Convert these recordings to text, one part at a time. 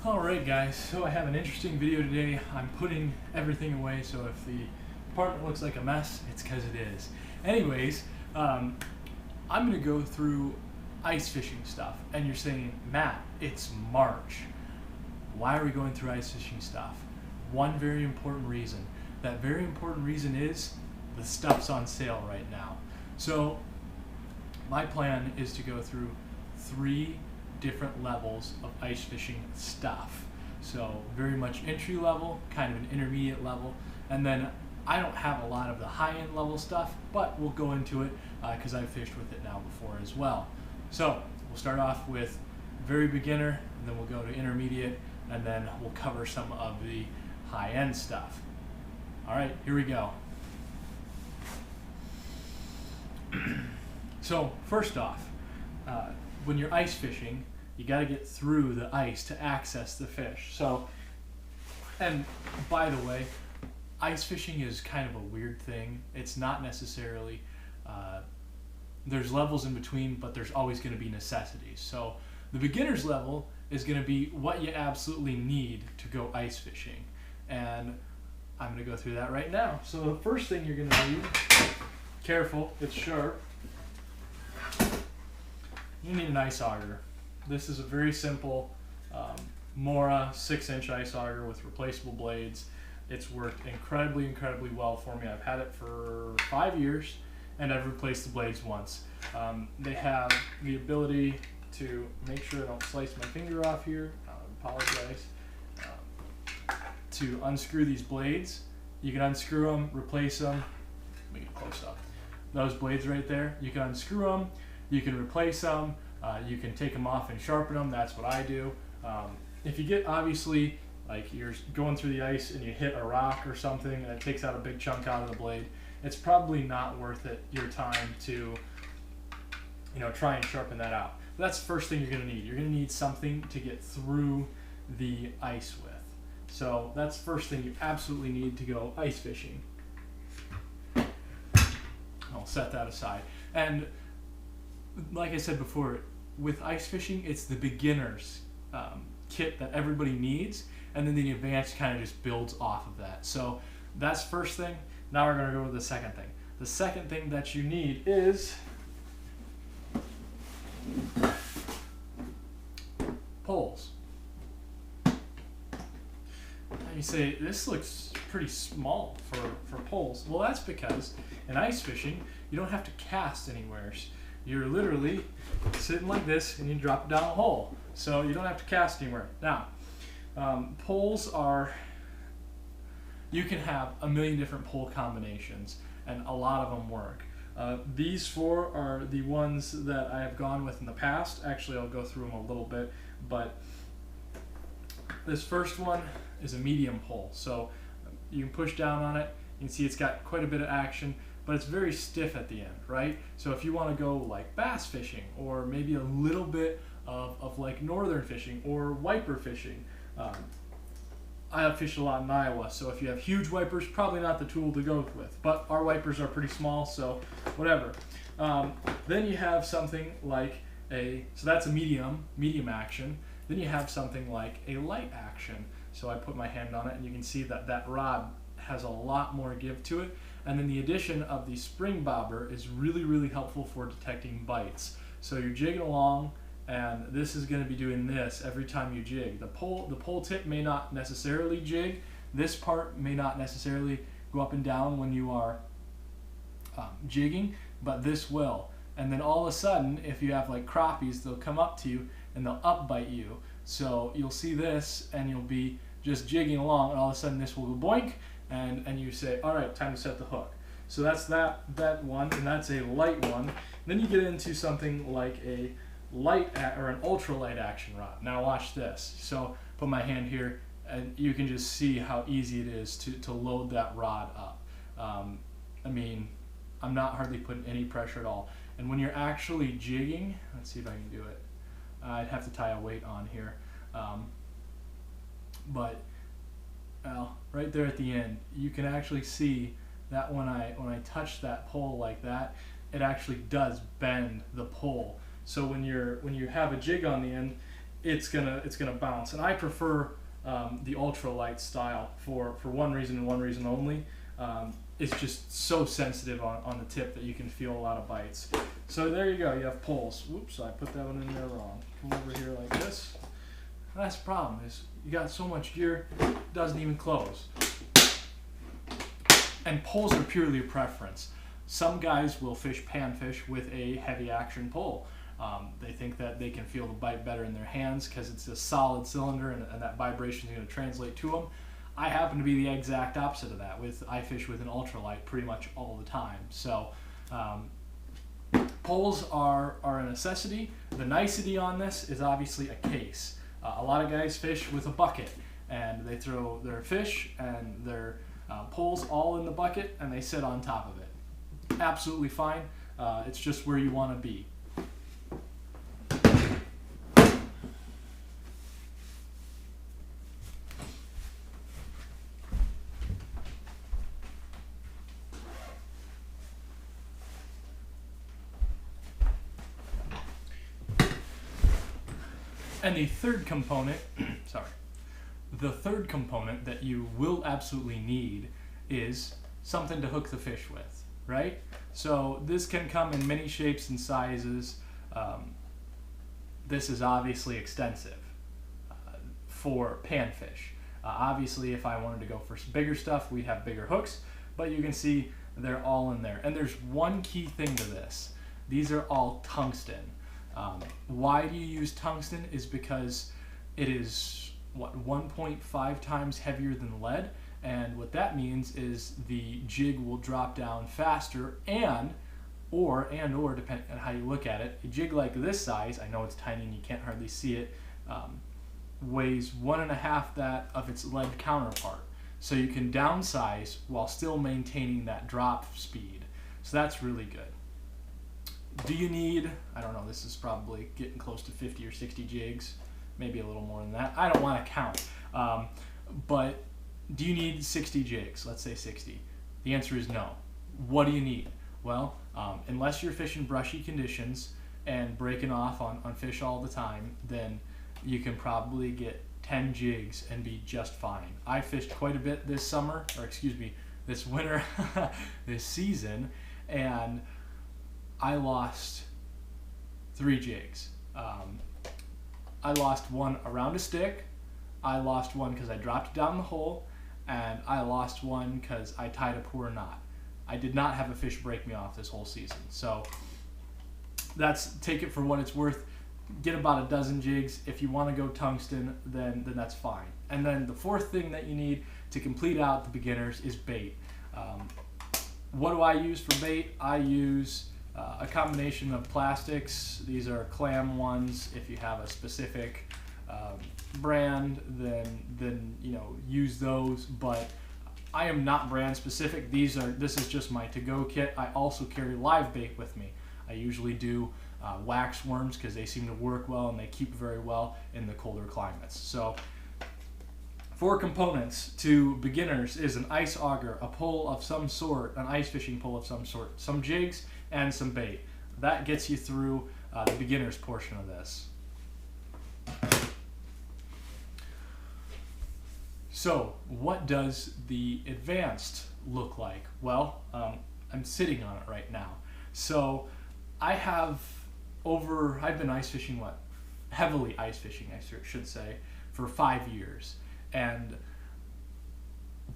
Alright guys, so I have an interesting video today. I'm putting everything away, so if the apartment looks like a mess, it's because it is. Anyways, I'm going to go through ice fishing stuff, and you're saying, Matt, it's March. Why are we going through ice fishing stuff? One very important reason. That very important reason is the stuff's on sale right now. So my plan is to go through 3 different levels of ice fishing stuff. So very much entry level, kind of an intermediate level, and then I don't have a lot of the high-end level stuff, but we'll go into it because I've fished with it now before as well. So we'll start off with very beginner, and then we'll go to intermediate, and then we'll cover some of the high-end stuff. All right, here we go. So first off, when you're ice fishing, you got to get through the ice to access the fish. So, and by the way, ice fishing is kind of a weird thing. It's not necessarily, there's levels in between, but there's always going to be necessities. So the beginner's level is going to be what you absolutely need to go ice fishing. And I'm going to go through that right now. So the first thing you're going to need, careful, it's sharp. You need an ice auger. This is a very simple Mora 6-inch ice auger with replaceable blades. It's worked incredibly well for me. I've had it for 5 years and I've replaced the blades once. They have the ability to make sure I don't slice my finger off here. I apologize. To unscrew these blades. You can unscrew them, replace them. Let me get close up. Those blades right there, you can unscrew them. You can replace them, you can take them off and sharpen them, that's what I do. If you get, obviously, like you're going through the ice and you hit a rock or something and it takes out a big chunk out of the blade, it's probably not worth it, your time to try and sharpen that out. But that's the first thing you're going to need. You're going to need something to get through the ice with. So that's the first thing you absolutely need to go ice fishing. I'll set that aside. And like I said before, with ice fishing, it's the beginner's kit that everybody needs, and then the advanced kind of just builds off of that. So that's the first thing. Now we're going to go to the second thing. The second thing that you need is poles. Now you say, this looks pretty small for poles. Well, that's because in ice fishing, you don't have to cast anywhere. You're literally sitting like this and you drop it down a hole. So you don't have to cast anywhere. Now, poles are, you can have a million different pole combinations and a lot of them work. These 4 are the ones that I have gone with in the past. Actually, I'll go through them a little bit, but this first one is a medium pole. So you can push down on it. You can see it's got quite a bit of action, but it's very stiff at the end, right? So if you want to go like bass fishing, or maybe a little bit of like northern fishing or wiper fishing, I have fished a lot in Iowa, so if you have huge wipers, probably not the tool to go with, but our wipers are pretty small, so whatever. Then you have something like so that's a medium action. Then you have something like a light action. So I put my hand on it and you can see that that rod has a lot more give to it. And then the addition of the spring bobber is really helpful for detecting bites. So you're jigging along, and this is going to be doing this every time you jig. The pole tip may not necessarily jig. This part may not necessarily go up and down when you are jigging, but this will. And then all of a sudden, if you have like crappies, they'll come up to you and they'll up bite you. So you'll see this and you'll be just jigging along, and all of a sudden this will go boink, and you say, all right, time to set the hook. So that's that one, and that's a light one. Then you get into something like a light or an ultralight action rod. Now watch this. So put my hand here, and you can just see how easy it is to load that rod up. I mean, I'm not hardly putting any pressure at all. And when you're actually jigging, let's see if I can do it. I'd have to tie a weight on here. But right there at the end, you can actually see that when I touch that pole like that, it actually does bend the pole. So when you have a jig on the end, it's gonna bounce. And I prefer the ultralight style for one reason and one reason only. It's just so sensitive on the tip that you can feel a lot of bites. So there you go. You have poles. Whoops, I put that one in there wrong. Come over here like this. That's the problem, is you got so much gear, it doesn't even close. And poles are purely a preference. Some guys will fish panfish with a heavy action pole. They think that they can feel the bite better in their hands because it's a solid cylinder and that vibration is going to translate to them. I happen to be the exact opposite of that. I fish with an ultralight pretty much all the time. So poles are a necessity. The nicety on this is obviously a case. A lot of guys fish with a bucket, and they throw their fish and their poles all in the bucket and they sit on top of it. Absolutely fine. It's just where you want to be. And the third component, the third component that you will absolutely need is something to hook the fish with, right? So this can come in many shapes and sizes. This is obviously extensive for panfish. Obviously, if I wanted to go for bigger stuff, we'd have bigger hooks, but you can see they're all in there. And there's one key thing to this. These are all tungsten. Why do you use tungsten? Is because it is, 1.5 times heavier than lead, and what that means is the jig will drop down faster, or depending on how you look at it, a jig like this size, I know it's tiny and you can't hardly see it, weighs 1.5 that of its lead counterpart. So you can downsize while still maintaining that drop speed. So that's really good. Do you need, I don't know, this is probably getting close to 50 or 60 jigs, maybe a little more than that. I don't want to count. But do you need 60 jigs? Let's say 60. The answer is no. What do you need? Well, unless you're fishing brushy conditions and breaking off on fish all the time, then you can probably get 10 jigs and be just fine. I fished quite a bit this summer, or excuse me, this winter, this season, and I lost 3 jigs. I lost one around a stick, I lost one because I dropped it down the hole, and I lost one because I tied a poor knot. I did not have a fish break me off this whole season. So take it for what it's worth. Get about a dozen jigs. If you want to go tungsten, then that's fine. And then the fourth thing that you need to complete out the beginners is bait. What do I use for bait? I use a combination of plastics. These are clam ones. If you have a specific brand, then use those. But I am not brand specific. This is just my to-go kit. I also carry live bait with me. I usually do wax worms because they seem to work well and they keep very well in the colder climates. So 4 components to beginners is an ice auger, a pole of some sort, an ice fishing pole of some sort, some jigs, and some bait. That gets you through the beginner's portion of this. So what does the advanced look like? Well, I'm sitting on it right now. So I've been ice fishing, heavily ice fishing, I should say, for 5 years. And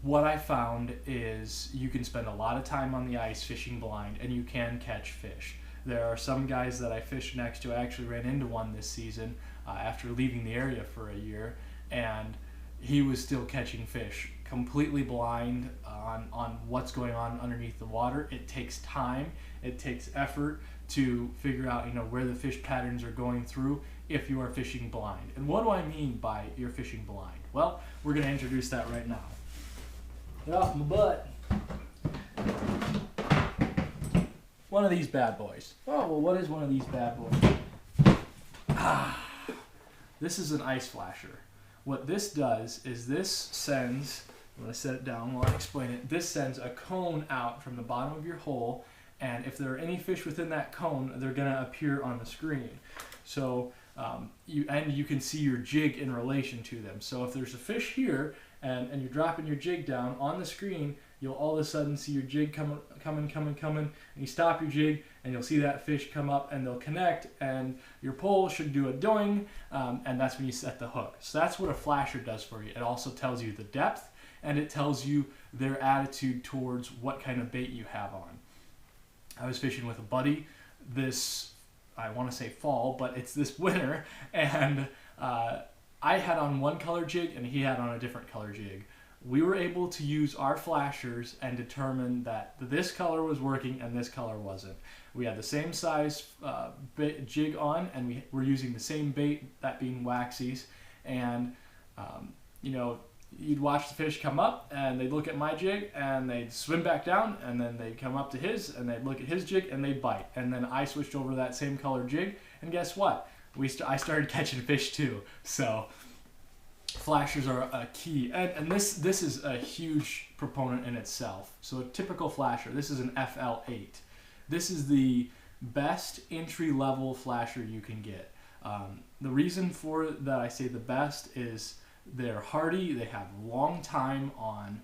what I found is you can spend a lot of time on the ice fishing blind and you can catch fish. There are some guys that I fished next to. I actually ran into one this season after leaving the area for a year, and he was still catching fish, completely blind on what's going on underneath the water. It takes time, it takes effort to figure out where the fish patterns are going through if you are fishing blind. And what do I mean by you're fishing blind? Well, we're going to introduce that right now. Get off my butt. One of these bad boys. Oh, well, what is one of these bad boys? This is an ice flasher. What this does is this sends, I'm going to set it down while I explain it, this sends a cone out from the bottom of your hole, and if there are any fish within that cone, they're going to appear on the screen. So you can see your jig in relation to them. So if there's a fish here and you're dropping your jig down on the screen, you'll all of a sudden see your jig coming, and you stop your jig and you'll see that fish come up and they'll connect, and your pole should do a doing, and that's when you set the hook. So that's what a flasher does for you. It also tells you the depth, and it tells you their attitude towards what kind of bait you have on. I was fishing with a buddy this, I want to say fall, but it's this winter, and I had on one color jig and he had on a different color jig. We were able to use our flashers and determine that this color was working and this color wasn't. We had the same size jig on, and we were using the same bait, that being waxies, and you know, you'd watch the fish come up and they'd look at my jig and they'd swim back down, and then they'd come up to his and they'd look at his jig and they'd bite. And then I switched over to that same color jig, and guess what? I started catching fish too. So flashers are a key, and this is a huge proponent in itself. So a typical flasher, this is an FL8. This is the best entry-level flasher you can get. The reason for that I say the best is they're hardy, they have long time on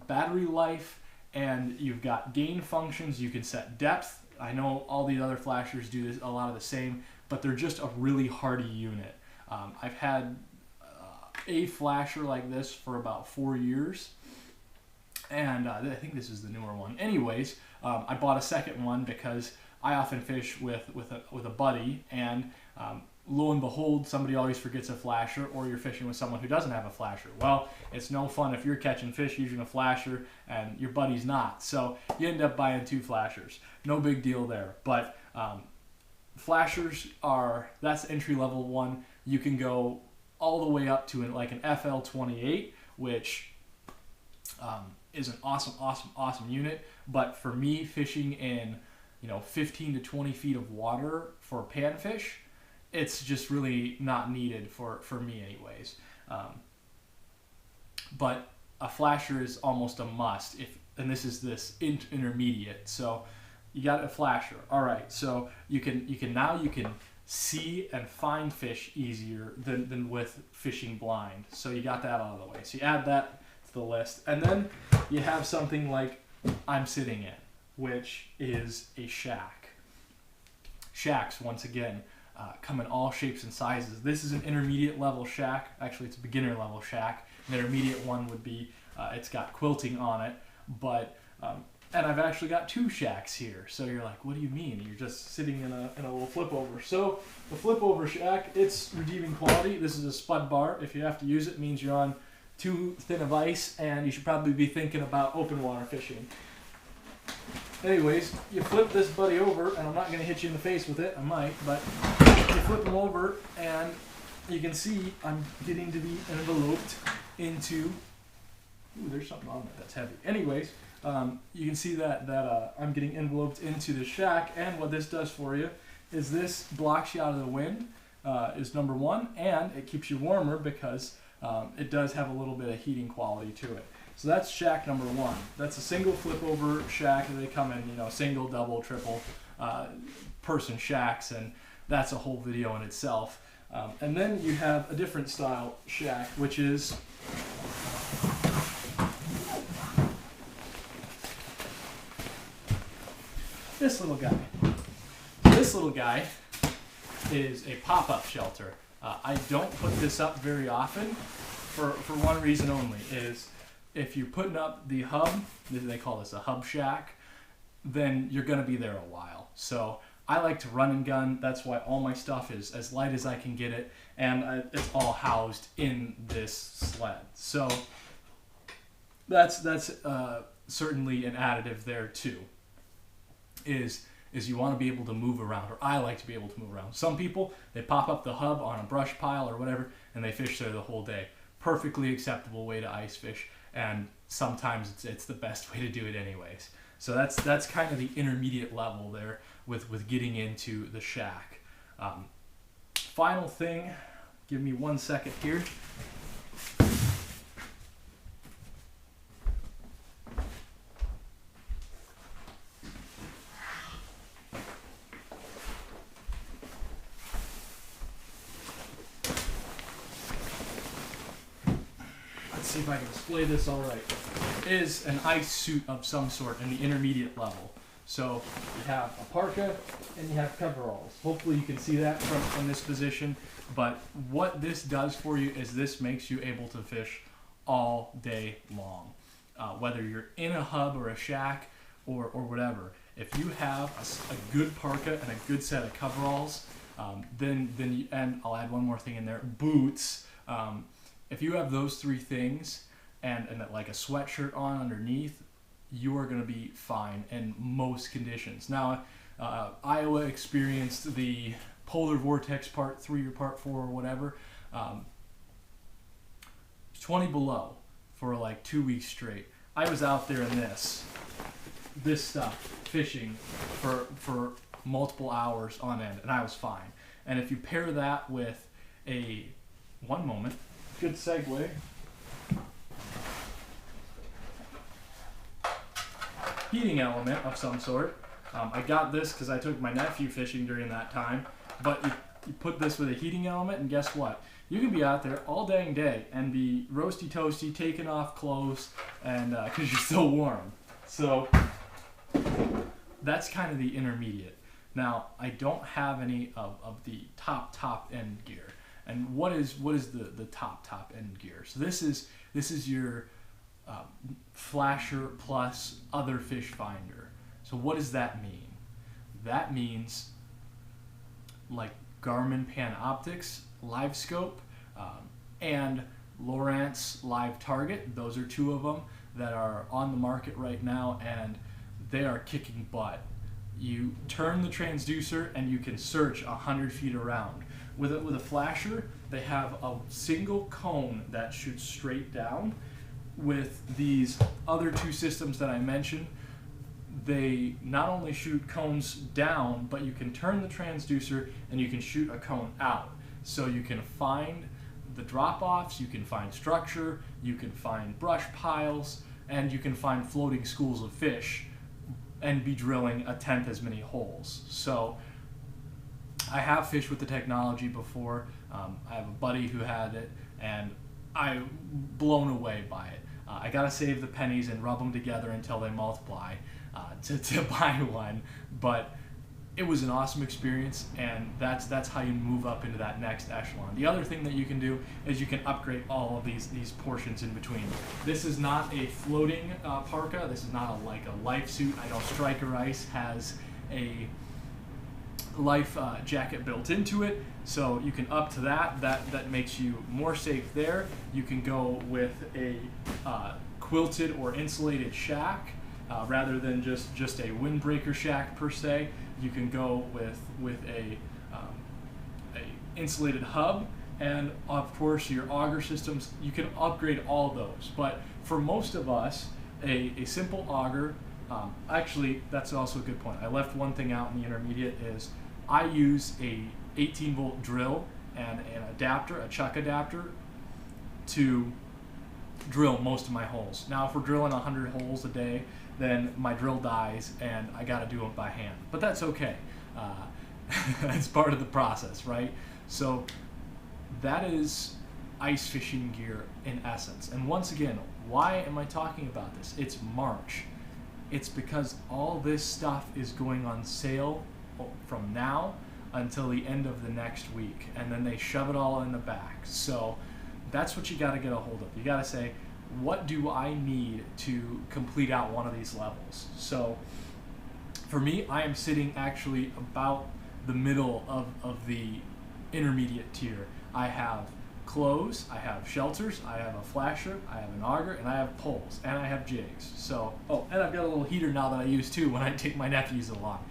battery life, and you've got gain functions. You can set depth. I know all the other flashers do this, a lot of the same, but they're just a really hardy unit. I've had a flasher like this for about 4 years, and I think this is the newer one. Anyways, I bought a second one because I often fish with a buddy, and lo and behold, somebody always forgets a flasher, or you're fishing with someone who doesn't have a flasher. Well, it's no fun if you're catching fish using a flasher and your buddy's not. So you end up buying 2 flashers. No big deal there. But flashers that's the entry level one. You can go all the way up to like an FL28, which is an awesome unit. But for me, fishing in 15 to 20 feet of water for panfish, it's just really not needed for me anyways. But a flasher is almost a must, and this is intermediate. So you got a flasher. All right, so you can see and find fish easier than with fishing blind. So you got that out of the way. So you add that to the list, and then you have something like I'm sitting in, which is a shack. Shacks, once again, come in all shapes and sizes. This is an intermediate level shack. Actually, it's a beginner level shack. An intermediate one would be, it's got quilting on it, but and I've actually got 2 shacks here. So you're like, what do you mean? You're just sitting in a little flip over. So the flip over shack, it's redeeming quality. This is a Spud Bar. If you have to use it, means you're on too thin of ice, and you should probably be thinking about open water fishing. Anyways, you flip this buddy over, and I'm not going to hit you in the face with it. I might, but you flip him over, and you can see I'm getting to be enveloped into. Ooh, there's something on there that's heavy. Anyways, you can see that I'm getting enveloped into the shack, and what this does for you is this blocks you out of the wind, is number one, and it keeps you warmer because it does have a little bit of heating quality to it. So that's shack number 1. That's a single flip over shack. They come in, single, double, triple person shacks, and that's a whole video in itself. And then you have a different style shack, which is this little guy. This little guy is a pop-up shelter. I don't put this up very often for one reason only, is if you're putting up the hub, they call this a hub shack, then you're going to be there a while. So I like to run and gun. That's why all my stuff is as light as I can get it, and it's all housed in this sled. So that's certainly an additive there too. Is you want to be able to move around, or I like to be able to move around. Some people, they pop up the hub on a brush pile or whatever, and they fish there the whole day. Perfectly acceptable way to ice fish, and sometimes it's the best way to do it anyways. So that's kind of the intermediate level there with getting into the shack. Final thing, give me 1 second here. see if I can display this all right, is an ice suit of some sort in the intermediate level. So you have a parka and you have coveralls. Hopefully you can see that from this position. But what this does for you is this makes you able to fish all day long. Whether you're in a hub or a shack or whatever. If you have a good parka and a good set of coveralls, then you, and I'll add one more thing in there, boots. If you have those three things and like a sweatshirt on underneath, you are going to be fine in most conditions. Now, Iowa experienced the polar vortex part 3 or part 4 or whatever. 20 below for like 2 weeks straight. I was out there in this stuff fishing for multiple hours on end, and I was fine. And if you pair that with one moment, good segue. Heating element of some sort. I got this because I took my nephew fishing during that time, but you put this with a heating element, and guess what? You can be out there all dang day and be roasty toasty, taking off clothes, and because you're so warm. So that's kind of the intermediate. Now, I don't have any of the top end gear. And what is the top end gear? So this is your flasher plus other fish finder. So what does that mean? That means like Garmin Panoptix Live Scope and Lowrance Live Target. Those are two of them that are on the market right now, and they are kicking butt. You turn the transducer and you can search 100 feet around. With a flasher, they have a single cone that shoots straight down. With these other two systems that I mentioned, they not only shoot cones down, but you can turn the transducer and you can shoot a cone out. So you can find the drop-offs, you can find structure, you can find brush piles, and you can find floating schools of fish and be drilling 1/10 as many holes. So I have fished with the technology before. I have a buddy who had it, and I'm blown away by it. I gotta save the pennies and rub them together until they multiply to buy one, but it was an awesome experience, and that's how you move up into that next echelon. The other thing that you can do is you can upgrade all of these portions in between. This is not a floating parka. This is not like a life suit. I know Striker Ice has a life jacket built into it, so you can up to that makes you more safe there. You can go with a quilted or insulated shack rather than just a windbreaker shack per se. You can go with a insulated hub, and of course your auger systems. You can upgrade all those, but for most of us, a simple auger. Actually, that's also a good point. I left one thing out in the intermediate is I use a 18-volt drill and an adapter, a chuck adapter, to drill most of my holes. Now, if we're drilling 100 holes a day, then my drill dies and I got to do it by hand. But that's okay. That's part of the process, right? So that is ice fishing gear in essence. And once again, why am I talking about this? It's March. It's because all this stuff is going on sale from now until the end of the next week, and then they shove it all in the back. So that's what you got to get a hold of. You got to say, what do I need to complete out one of these levels? So for me, I am sitting actually about the middle of the intermediate tier. I have clothes, I have shelters, I have a flasher, I have an auger, and I have poles, and I have jigs. So, and I've got a little heater now that I use too when I take my nephews along.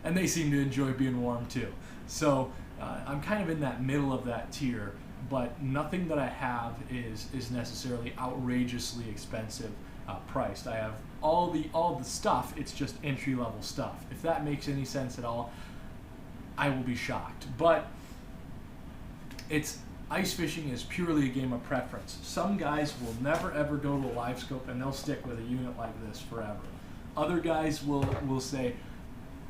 And they seem to enjoy being warm too. So I'm kind of in that middle of that tier, but nothing that I have is necessarily outrageously expensive priced. I have all the stuff, it's just entry-level stuff. If that makes any sense at all, I will be shocked. But ice fishing is purely a game of preference. Some guys will never ever go to a live scope and they'll stick with a unit like this forever. Other guys will say,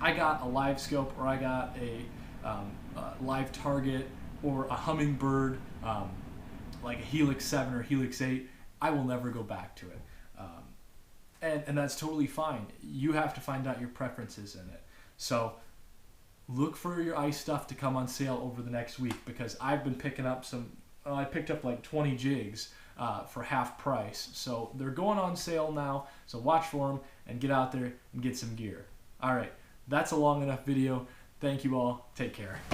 I got a live scope, or I got a live target, or a hummingbird, like a Helix 7 or Helix 8, I will never go back to it. And that's totally fine. You have to find out your preferences in it. So look for your ice stuff to come on sale over the next week, because I've been picking up I picked up like 20 jigs for half price. So they're going on sale now. So watch for them and get out there and get some gear. All right, that's a long enough video. Thank you all. Take care.